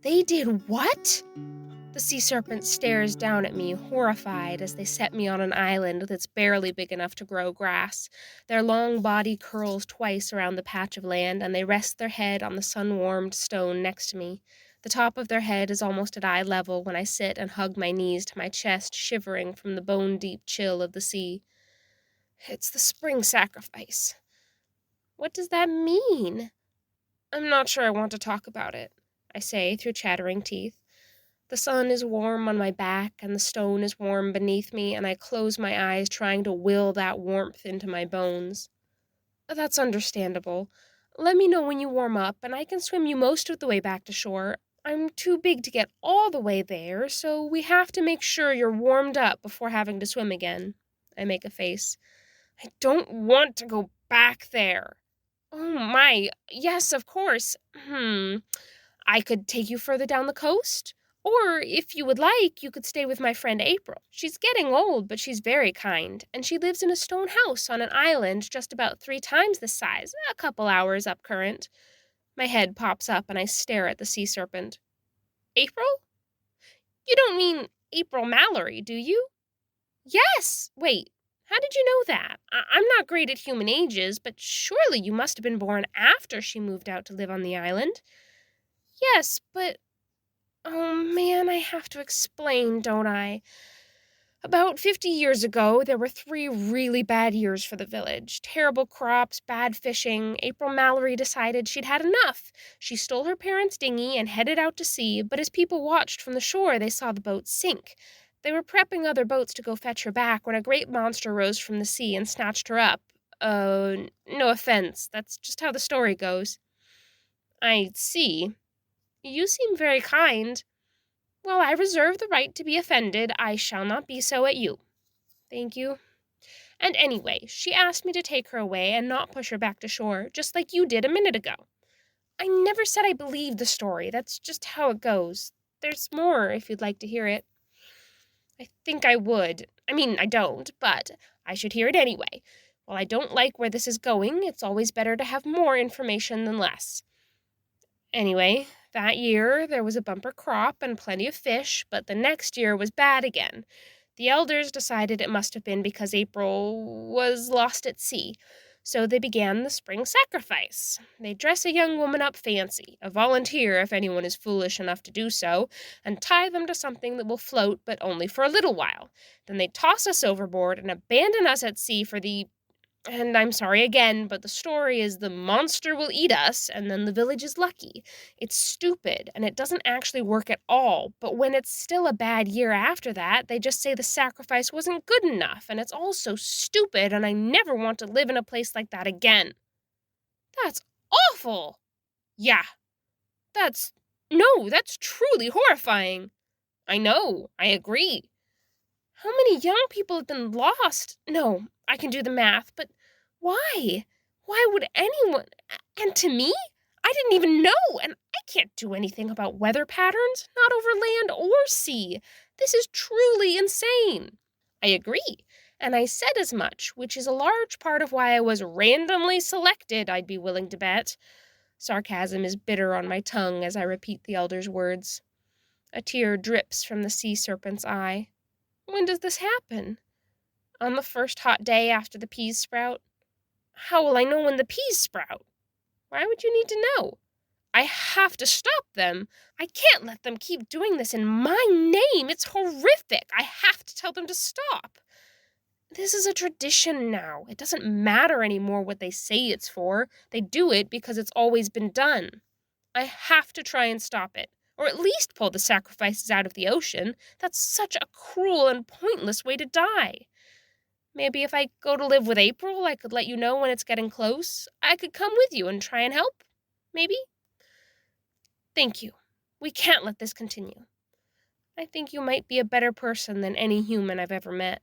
They did what? The sea serpent stares down at me, horrified, as they set me on an island that's barely big enough to grow grass. Their long body curls twice around the patch of land, and they rest their head on the sun-warmed stone next to me. The top of their head is almost at eye level when I sit and hug my knees to my chest, shivering from the bone-deep chill of the sea. It's the spring sacrifice. What does that mean? I'm not sure I want to talk about it, I say through chattering teeth. The sun is warm on my back, and the stone is warm beneath me, and I close my eyes, trying to will that warmth into my bones. That's understandable. Let me know when you warm up, and I can swim you most of the way back to shore. I'm too big to get all the way there, so we have to make sure you're warmed up before having to swim again. I make a face. I don't want to go back there. Oh my, yes, of course. I could take you further down the coast. Or, if you would like, you could stay with my friend April. She's getting old, but she's very kind, and she lives in a stone house on an island just about 3 times the size, a couple hours up current. My head pops up and I stare at the sea serpent. April? You don't mean April Mallory, do you? Yes! Wait, how did you know that? I'm not great at human ages, but surely you must have been born after she moved out to live on the island. Yes, but oh man, I have to explain, don't I? About 50 years ago, there were 3 really bad years for the village. Terrible crops, bad fishing. April Mallory decided she'd had enough. She stole her parents' dinghy and headed out to sea, but as people watched from the shore, they saw the boat sink. They were prepping other boats to go fetch her back when a great monster rose from the sea and snatched her up. No offense. That's just how the story goes. I see. You seem very kind. While I reserve the right to be offended, I shall not be so at you. Thank you. And anyway, she asked me to take her away and not push her back to shore, just like you did a minute ago. I never said I believed the story. That's just how it goes. There's more, if you'd like to hear it. I think I would. I mean, I don't, but I should hear it anyway. While I don't like where this is going, it's always better to have more information than less. Anyway, that year there was a bumper crop and plenty of fish, but the next year was bad again. The elders decided it must have been because April was lost at sea, so they began the spring sacrifice. They dress a young woman up fancy, a volunteer if anyone is foolish enough to do so, and tie them to something that will float, but only for a little while. Then they toss us overboard and abandon us at sea for the and I'm sorry again, but the story is the monster will eat us, and then the village is lucky. It's stupid, and it doesn't actually work at all, but when it's still a bad year after that, they just say the sacrifice wasn't good enough, and it's all so stupid, and I never want to live in a place like that again. That's awful! Yeah, that's... No, that's truly horrifying. I know, I agree. How many young people have been lost? No, I can do the math, but why? Why would anyone? And to me? I didn't even know, and I can't do anything about weather patterns, not over land or sea. This is truly insane. I agree, and I said as much, which is a large part of why I was randomly selected, I'd be willing to bet. Sarcasm is bitter on my tongue as I repeat the elder's words. A tear drips from the sea serpent's eye. When does this happen? On the first hot day after the peas sprout? How will I know when the peas sprout? Why would you need to know? I have to stop them. I can't let them keep doing this in my name. It's horrific. I have to tell them to stop. This is a tradition now. It doesn't matter anymore what they say it's for. They do it because it's always been done. I have to try and stop it. Or at least pull the sacrifices out of the ocean. That's such a cruel and pointless way to die. Maybe if I go to live with April, I could let you know when it's getting close. I could come with you and try and help. Maybe? Thank you. We can't let this continue. I think you might be a better person than any human I've ever met.